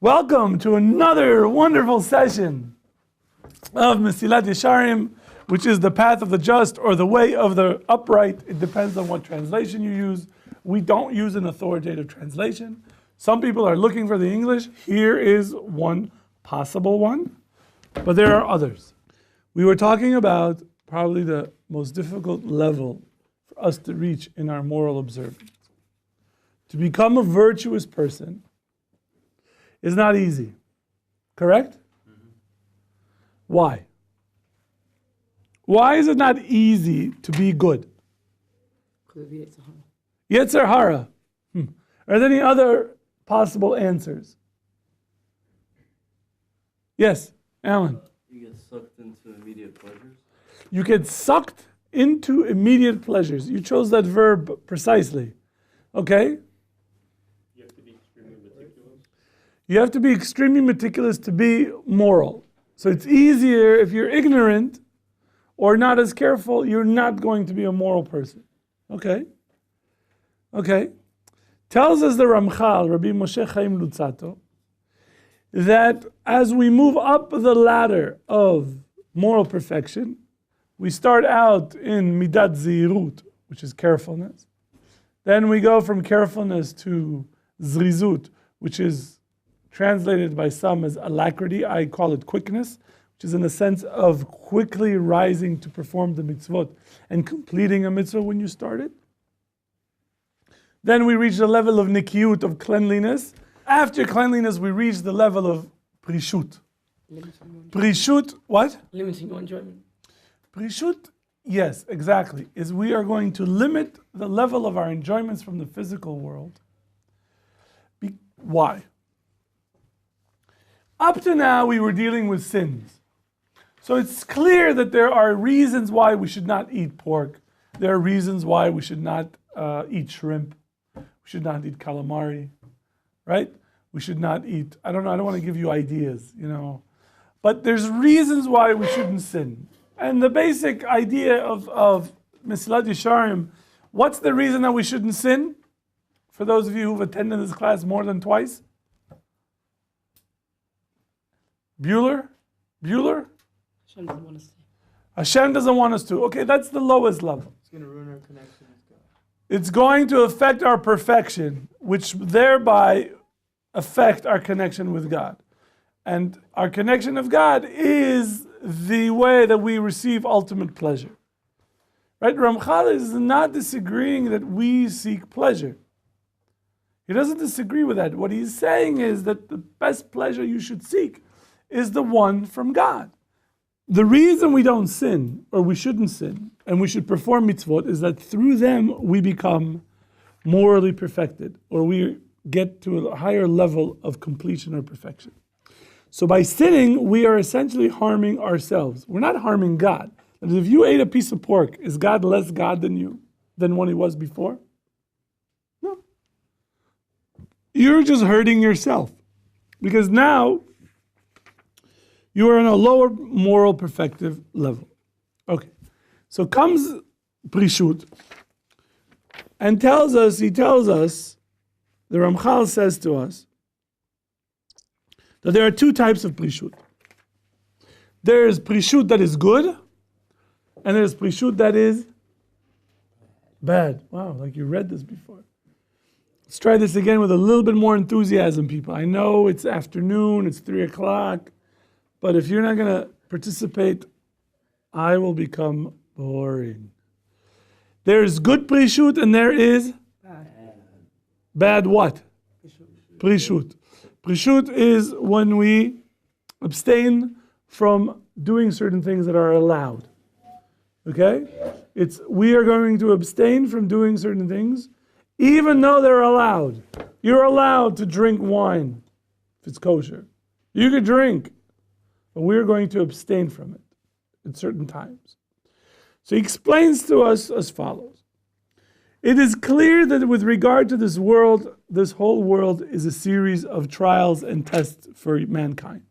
Welcome to another wonderful session of Mesilat Yesharim, which is the path of the just or the way of the upright. It depends on what translation you use. We don't use an authoritative translation. Some people are looking for the English. Here is one possible one, but there are others. We were talking about probably the most difficult level for us to reach in our moral observance. To become a virtuous person is not easy. Correct? Mm-hmm. Why? Why is it not easy to be good? Yetzer hara. Are there any other possible answers? Yes, Alan. You get sucked into immediate pleasures. You get sucked into immediate pleasures. You chose that verb precisely. Okay? You have to be extremely meticulous to be moral. So it's easier if you're ignorant or not as careful, you're not going to be a moral person. Okay? Okay. Tells us the Ramchal, Rabbi Moshe Chaim Luzzatto, that as we move up the ladder of moral perfection, we start out in midat zirut, which is carefulness. Then we go from carefulness to zrizut, which is translated by some as alacrity. I call it quickness, which is in the sense of quickly rising to perform the mitzvot and completing a mitzvah when you start it. Then we reach the level of nikiyut, of cleanliness. After cleanliness, we reach the level of prishut. Prishut, what? Limiting your enjoyment. Prishut, yes, exactly, is we are going to limit the level of our enjoyments from the physical world. Why? Up to now, we were dealing with sins. So it's clear that there are reasons why we should not eat pork. There are reasons why we should not eat shrimp. We should not eat calamari, right? We should not eat, I don't want to give you ideas, But there's reasons why we shouldn't sin. And the basic idea of Mesilat Yesharim, what's the reason that we shouldn't sin? For those of you who've attended this class more than twice. Bueller? Hashem doesn't want us to. Hashem doesn't want us to. Okay, that's the lowest level. It's going to ruin our connection with God. It's going to affect our perfection, which thereby affect our connection with God. And our connection of God is the way that we receive ultimate pleasure. Right? Ramchal is not disagreeing that we seek pleasure. He doesn't disagree with that. What he's saying is that the best pleasure you should seek is the one from God. The reason we don't sin, or we shouldn't sin, and we should perform mitzvot, is that through them we become morally perfected, or we get to a higher level of completion or perfection. So by sinning, we are essentially harming ourselves. We're not harming God. If you ate a piece of pork, is God less God than you, than what he was before? No. You're just hurting yourself. Because now, you are on a lower moral perfective level. Okay. So comes Prishut and he tells us, the Ramchal says to us, that there are two types of Prishut. There is Prishut that is good, and there is Prishut that is bad. Wow, like you read this before. Let's try this again with a little bit more enthusiasm, people. I know it's afternoon, it's 3:00. But if you're not going to participate, I will become boring. There's good prishut and there is bad what? Prishut. Prishut is when we abstain from doing certain things that are allowed. Okay? We are going to abstain from doing certain things even though they're allowed. You're allowed to drink wine if it's kosher. You could drink. But we're going to abstain from it at certain times. So he explains to us as follows. It is clear that with regard to this world, this whole world is a series of trials and tests for mankind.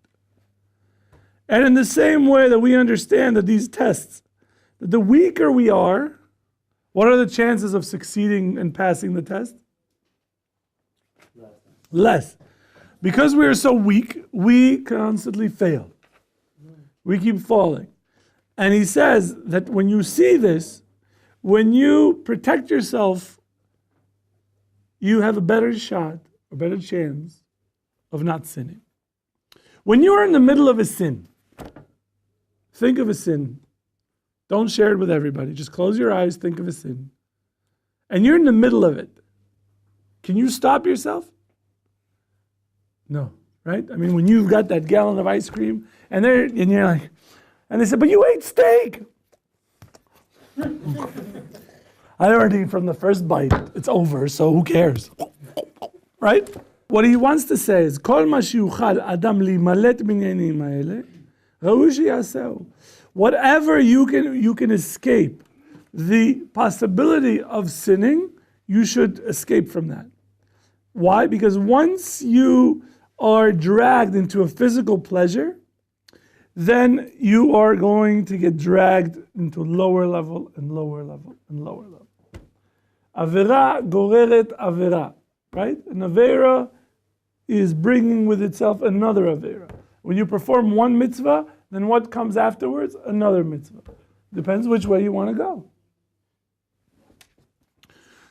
And in the same way that we understand that these tests, that the weaker we are, what are the chances of succeeding and passing the test? Less. Because we are so weak, we constantly fail. We keep falling. And he says that when you see this, when you protect yourself, you have a better shot, a better chance of not sinning. When you are in the middle of a sin, think of a sin. Don't share it with everybody. Just close your eyes, think of a sin. And you're in the middle of it. Can you stop yourself? No, right? I mean, when you've got that gallon of ice cream, and you're like, and they said, but you ate steak. I already, from the first bite, it's over, so who cares? Right? What he wants to say is, Kol ma sheyuchal adam limalet minyanim ha'ele, ra'u sheyaseu. Whatever you can escape the possibility of sinning, you should escape from that. Why? Because once you are dragged into a physical pleasure, then you are going to get dragged into lower level and lower level and lower level. Avera goreret avera, right? An avera is bringing with itself another avera. When you perform one mitzvah, then what comes afterwards? Another mitzvah. Depends which way you want to go.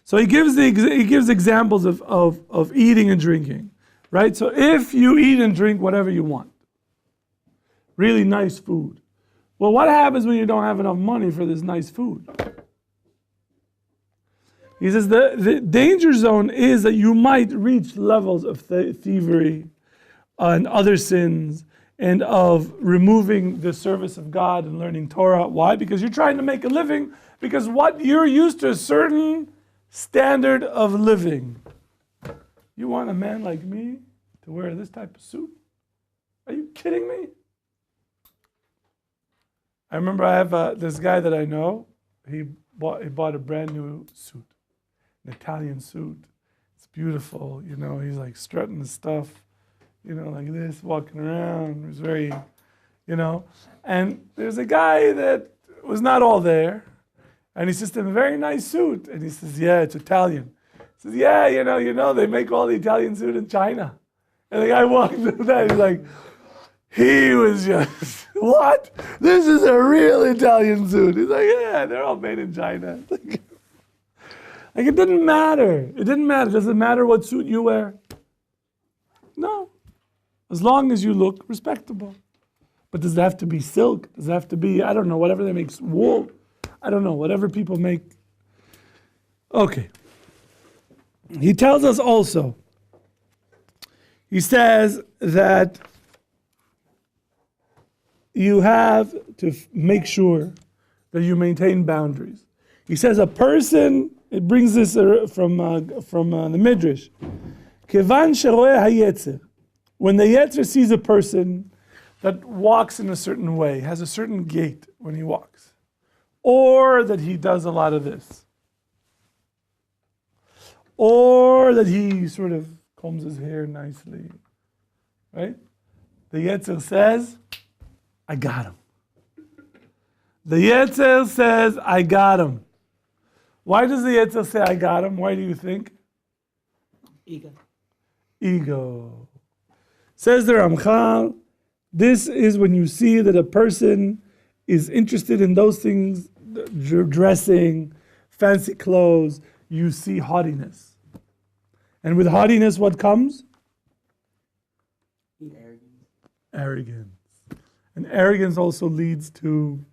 So he gives examples of eating and drinking, right? So if you eat and drink whatever you want, really nice food. Well, what happens when you don't have enough money for this nice food? He says the danger zone is that you might reach levels of thievery and other sins and of removing the service of God and learning Torah. Why? Because you're trying to make a living, because what you're used to a certain standard of living. You want a man like me to wear this type of suit? Are you kidding me? I remember I have this guy that I know. He bought a brand new suit, an Italian suit. It's beautiful, you know. He's like strutting the stuff, you know, like this, walking around. It was very, you know. And there's a guy that was not all there, and he says to him, a very nice suit. And he says, yeah, it's Italian. He says, yeah, you know, they make all the Italian suit in China. And the guy walked through that. He's like, he was just, what? This is a real Italian suit. He's like, yeah, they're all made in China. Like it didn't matter. It didn't matter. Does it matter what suit you wear? No. As long as you look respectable. But does it have to be silk? Does it have to be, I don't know, whatever they make, wool? I don't know, whatever people make. Okay. He tells us also, he says that you have to make sure that you maintain boundaries. He says a person, it brings this from the Midrash, Kevan sheroeh hayetzer, when the Yetzer sees a person that walks in a certain way, has a certain gait when he walks, or that he does a lot of this, or that he sort of combs his hair nicely, right? The Yetzer says, I got him. The Yetzer says, I got him. Why does the Yetzer say, I got him? Why do you think? Ego. Says the Ramchal, this is when you see that a person is interested in those things, dressing, fancy clothes, you see haughtiness. And with haughtiness, what comes? Arrogance. And arrogance also leads to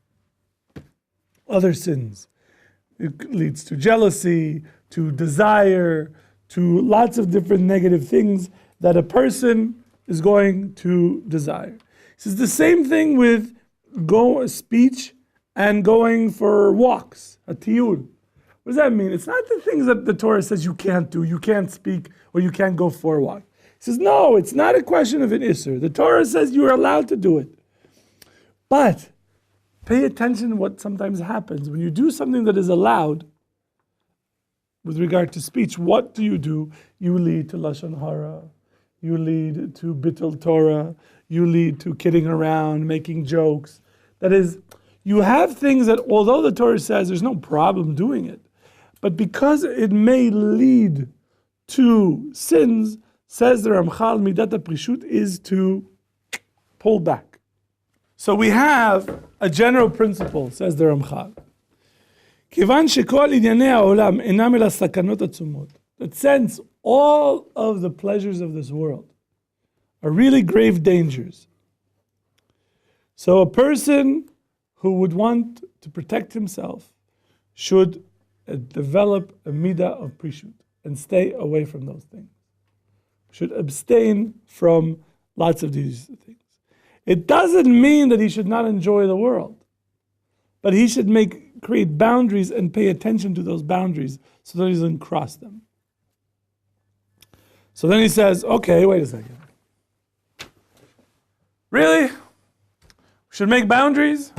other sins. It leads to jealousy, to desire, to lots of different negative things that a person is going to desire. He says the same thing with speech and going for walks, a tiyul. What does that mean? It's not the things that the Torah says you can't do, you can't speak, or you can't go for a walk. He says, no, it's not a question of an isser. The Torah says you are allowed to do it. But pay attention to what sometimes happens. When you do something that is allowed, with regard to speech, what do? You lead to Lashon Hara. You lead to Bittul Torah. You lead to kidding around, making jokes. That is, you have things that, although the Torah says there's no problem doing it, but because it may lead to sins, says the Ramchal, Midat HaPrishut is to pull back. So we have a general principle, says the Ramchal. Kivan shekol inyanei ha'olam enam ela sakanot atzumot. That since all of the pleasures of this world are really grave dangers, so a person who would want to protect himself should develop a midah of prishut and stay away from those things. Should abstain from lots of these things. It doesn't mean that he should not enjoy the world, but he should create boundaries and pay attention to those boundaries so that he doesn't cross them. So then he says, okay, wait a second. Really? We should make boundaries?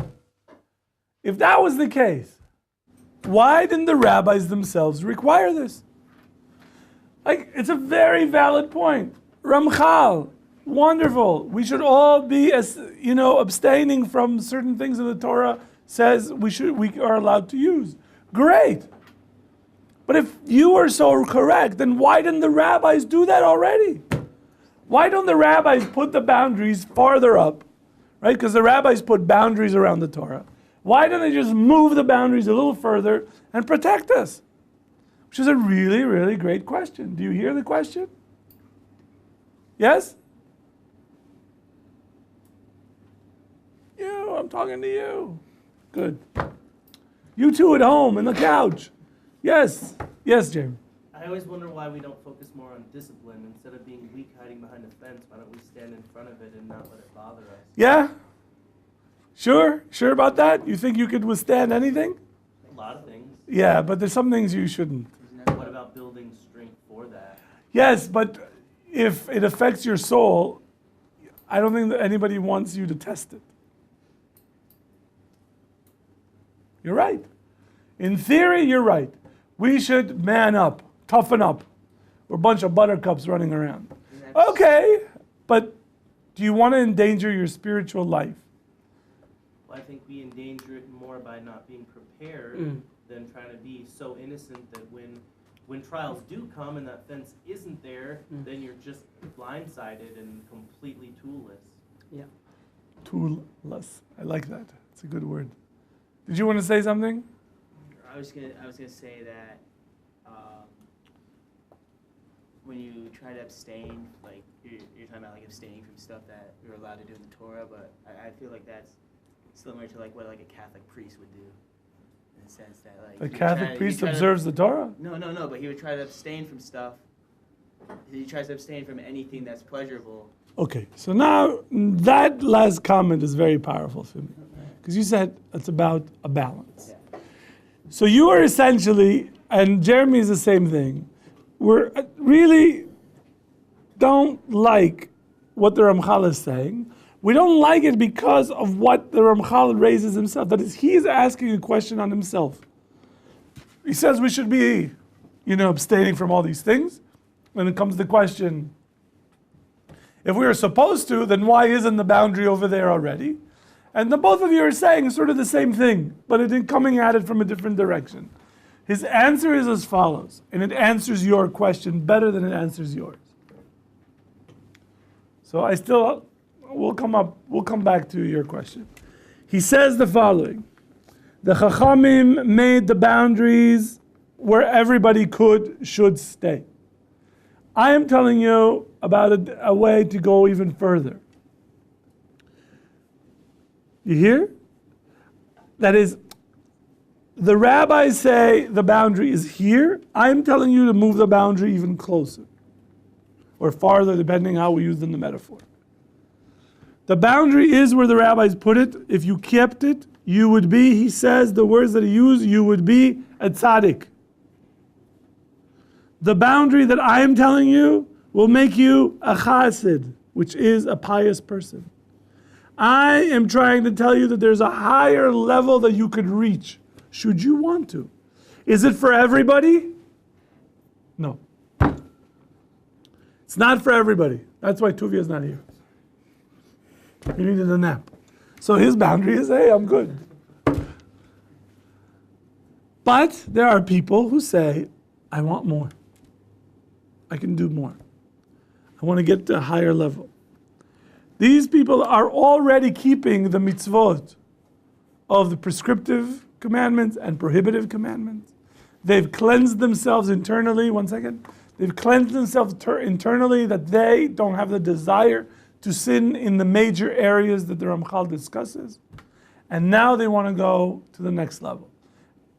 If that was the case, why didn't the rabbis themselves require this? It's a very valid point. Ramchal, wonderful. We should all be, abstaining from certain things that the Torah says we are allowed to use. Great. But if you are so correct, then why didn't the rabbis do that already? Why don't the rabbis put the boundaries farther up? Right? Because the rabbis put boundaries around the Torah. Why don't they just move the boundaries a little further and protect us? Which is a really, really great question. Do you hear the question? Yes? I'm talking to you. Good. You two at home in the couch. Yes. Yes, Jeremy. I always wonder why we don't focus more on discipline. Instead of being weak hiding behind a fence, why don't we stand in front of it and not let it bother us? Yeah? Sure? Sure about that? You think you could withstand anything? A lot of things. Yeah, but there's some things you shouldn't. What about building strength for that? Yes, but if it affects your soul, I don't think that anybody wants you to test it. You're right. In theory, you're right. We should man up, toughen up. We're a bunch of buttercups running around. Okay, but do you want to endanger your spiritual life? Well, I think we endanger it more by not being prepared than trying to be so innocent that when trials do come and that fence isn't there, then you're just blindsided and completely toolless. Yeah. Toolless. I like that. It's a good word. Did you want to say something? I was gonna say that when you try to abstain, like you're talking about like abstaining from stuff that you're allowed to do in the Torah, but I feel like that's similar to like what like a Catholic priest would do, in the sense that like The Catholic priest observes the Torah? No, but he would try to abstain from stuff. He tries to abstain from anything that's pleasurable. Okay, so now that last comment is very powerful for me. Because you said it's about a balance. Yeah. So you are essentially, and Jeremy is the same thing, we're really don't like what the Ramchal is saying. We don't like it because of what the Ramchal raises himself. That is, he is asking a question on himself. He says we should be, abstaining from all these things. When it comes to the question, if we are supposed to, then why isn't the boundary over there already? And the both of you are saying sort of the same thing, but it coming at it from a different direction. His answer is as follows, and it answers your question better than it answers yours. So we'll come back to your question. He says the following: the Chachamim made the boundaries where everybody should stay. I am telling you about a way to go even further. You hear? That is, the rabbis say the boundary is here. I'm telling you to move the boundary even closer or farther, depending how we use in the metaphor. The boundary is where the rabbis put it. If you kept it, you would be, he says, the words that he used, you would be a tzaddik. The boundary that I am telling you will make you a chassid, which is a pious person. I am trying to tell you that there's a higher level that you could reach, should you want to. Is it for everybody? No. It's not for everybody. That's why Tuvia is not here. He needed a nap. So his boundary is, hey, I'm good. But there are people who say, I want more. I can do more. I want to get to a higher level. These people are already keeping the mitzvot of the prescriptive commandments and prohibitive commandments. They've cleansed themselves internally. One second. They've cleansed themselves internally that they don't have the desire to sin in the major areas that the Ramchal discusses. And now they want to go to the next level.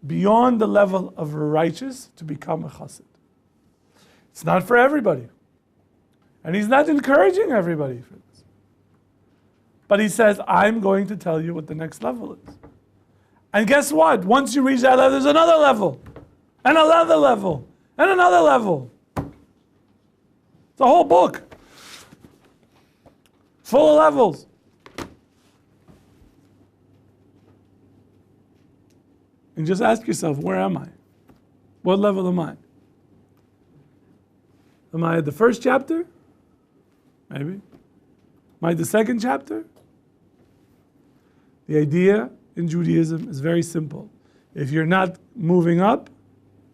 Beyond the level of righteous to become a chassid. It's not for everybody. And he's not encouraging everybody for this. But he says, I'm going to tell you what the next level is. And guess what? Once you reach that level, there's another level. And another level. And another level. It's a whole book. Full of levels. And just ask yourself, where am I? What level am I? Am I at the first chapter? Maybe. Am I at the second chapter? The idea in Judaism is very simple. If you're not moving up,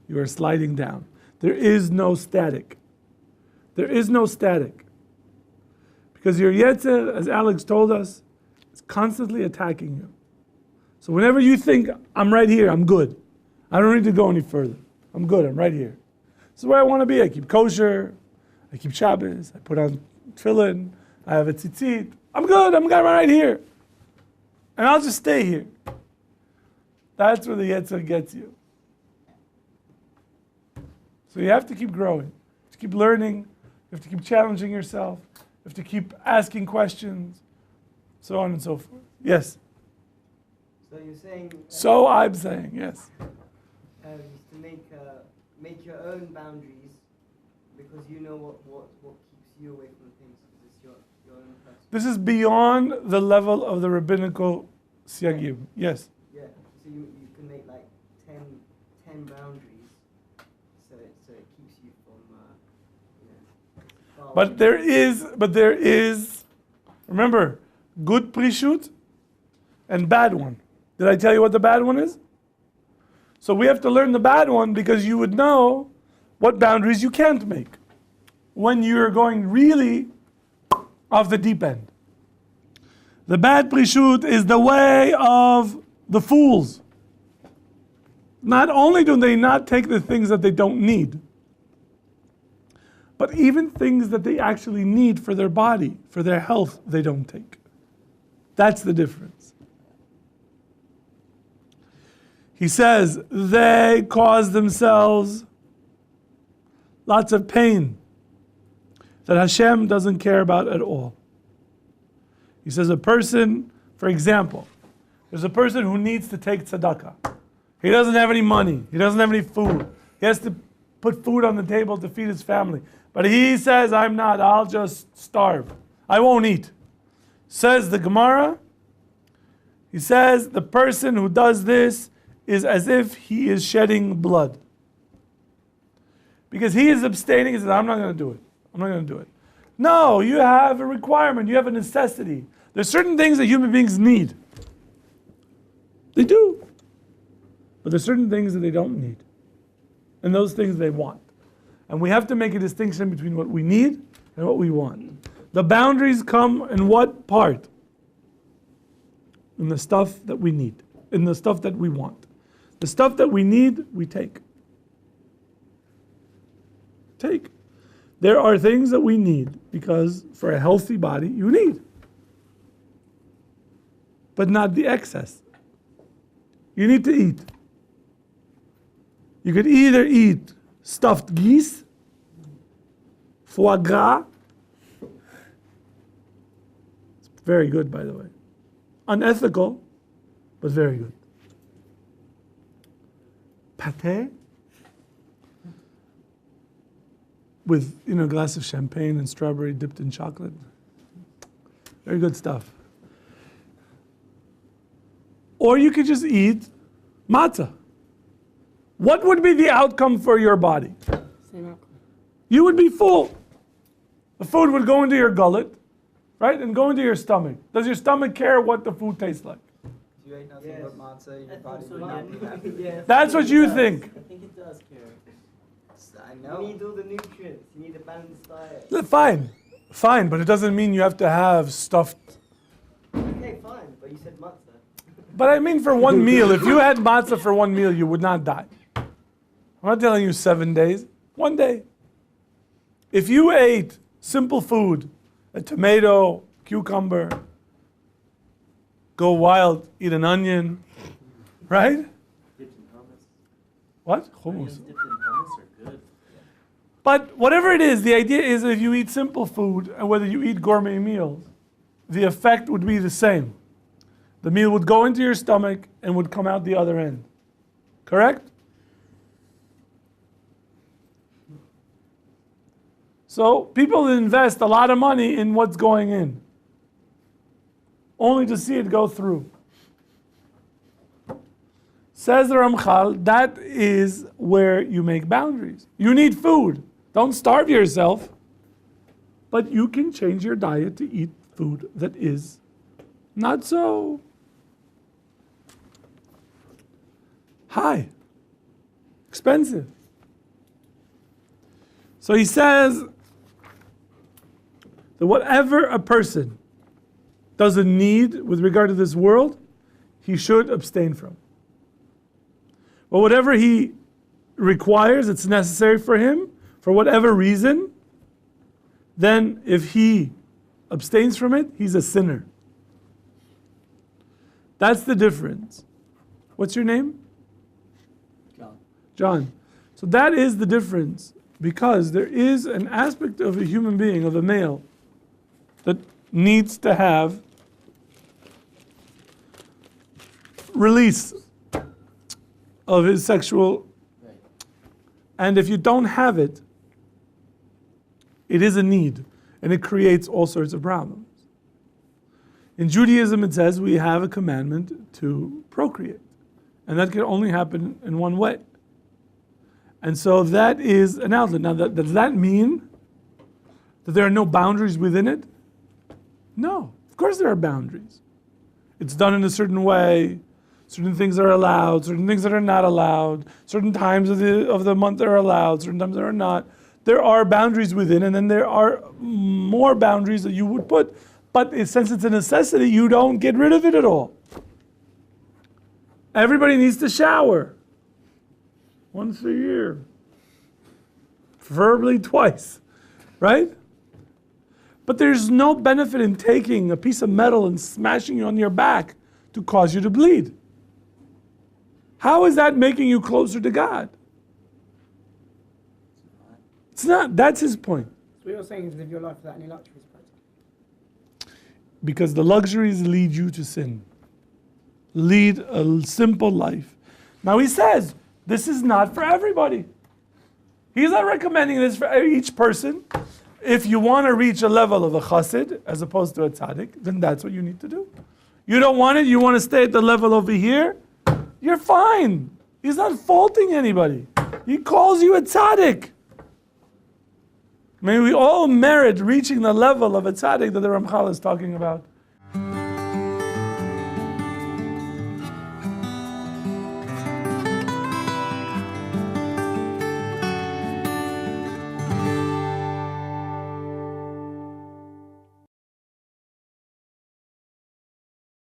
you are sliding down. There is no static. There is no static. Because your Yetzer, as Alex told us, is constantly attacking you. So whenever you think, I'm right here, I'm good. I don't need to go any further. I'm good, I'm right here. This is where I want to be. I keep kosher, I keep Shabbos, I put on tefillin, I have a tzitzit. I'm good, I'm right here. And I'll just stay here. That's where the Yetzer gets you. So you have to keep growing, to keep learning, you have to keep challenging yourself, you have to keep asking questions, so on and so forth. Yes? So you're saying... So I'm saying, yes. To make your own boundaries, because you know what keeps you away from things, because it's your own person. This is beyond the level of the rabbinical siyagim. Yes? Yeah, so you can make like 10 boundaries, so it keeps you from, far But away. there is, remember, good prishut and bad one. Did I tell you what the bad one is? So we have to learn the bad one because you would know what boundaries you can't make when you're going really off the deep end. The bad prishut is the way of the fools. Not only do they not take the things that they don't need, but even things that they actually need for their body, for their health, they don't take. That's the difference. He says, they cause themselves lots of pain that Hashem doesn't care about at all. He says a person, for example, there's a person who needs to take tzedakah. He doesn't have any money. He doesn't have any food. He has to put food on the table to feed his family. But he says, I'll just starve. I won't eat. Says the Gemara, he says the person who does this is as if he is shedding blood. Because he is abstaining, he says, I'm not going to do it. I'm not going to do it. No, you have a requirement, you have a necessity. There's certain things that human beings need. They do. But there's certain things that they don't need. And those things they want. And we have to make a distinction between what we need and what we want. The boundaries come in what part? In the stuff that we need. In the stuff that we want. The stuff that we need, we take. Take. There are things that we need because for a healthy body, you need. But not the excess. You need to eat. You could either eat stuffed geese, foie gras. It's very good, by the way. Unethical, but very good. Pate with a glass of champagne and strawberry dipped in chocolate. Very good stuff. Or you could just eat matzah. What would be the outcome for your body? Same outcome. You would be full. The food would go into your gullet, right, and go into your stomach. Does your stomach care what the food tastes like? You ate nothing Yes. but matzah, your I body think would so, not be yeah. happy. Yeah. That's what you It does. think. I think it does care. I You know. need all the nutrients. You need a balanced diet. Fine. Fine, but it doesn't mean you have to have stuffed. Okay, fine, but you said matzah. But I mean for one meal. If you had matzah for one meal, you would not die. I'm not telling you 7 days. 1 day. If you ate simple food, a tomato, cucumber, go wild, eat an onion, right? Dipped in hummus. What? Onions Hummus. dipped in hummus are good. But whatever it is, the idea is if you eat simple food and whether you eat gourmet meals, the effect would be the same. The meal would go into your stomach and would come out the other end. Correct? So people invest a lot of money in what's going in, only to see it go through. Says the Ramchal, that is where you make boundaries. You need food. Don't starve yourself, but you can change your diet to eat food that is not so high, expensive. So he says that whatever a person doesn't need with regard to this world, he should abstain from. But whatever he requires, it's necessary for him, for whatever reason, then if he abstains from it, he's a sinner. That's the difference. What's your name? John. John. So that is the difference, because there is an aspect of a human being, of a male, that needs to have release of his sexual, Right. and if you don't have it, it is a need, and it creates all sorts of problems. In Judaism, it says we have a commandment to procreate, and that can only happen in one way. And so that is an outlet. Now, does that mean that there are no boundaries within it? No, of course there are boundaries. It's done in a certain way. Certain things are allowed, certain things that are not allowed, certain times of the month are allowed, certain times that are not. There are boundaries within, and then there are more boundaries that you would put. But since it's a necessity, you don't get rid of it at all. Everybody needs to shower once a year, preferably twice, right? But there's no benefit in taking a piece of metal and smashing it on your back to cause you to bleed. How is that making you closer to God? It's not. That's his point. So what you're saying is live your life without any luxuries, practically. Because the luxuries lead you to sin. Lead a simple life. Now he says, this is not for everybody. He's not recommending this for each person. If you want to reach a level of a chassid as opposed to a tzaddik, then that's what you need to do. You don't want it, you want to stay at the level over here, you're fine. He's not faulting anybody. He calls you a tzaddik. May we all merit reaching the level of a tzaddik that the Ramchal is talking about.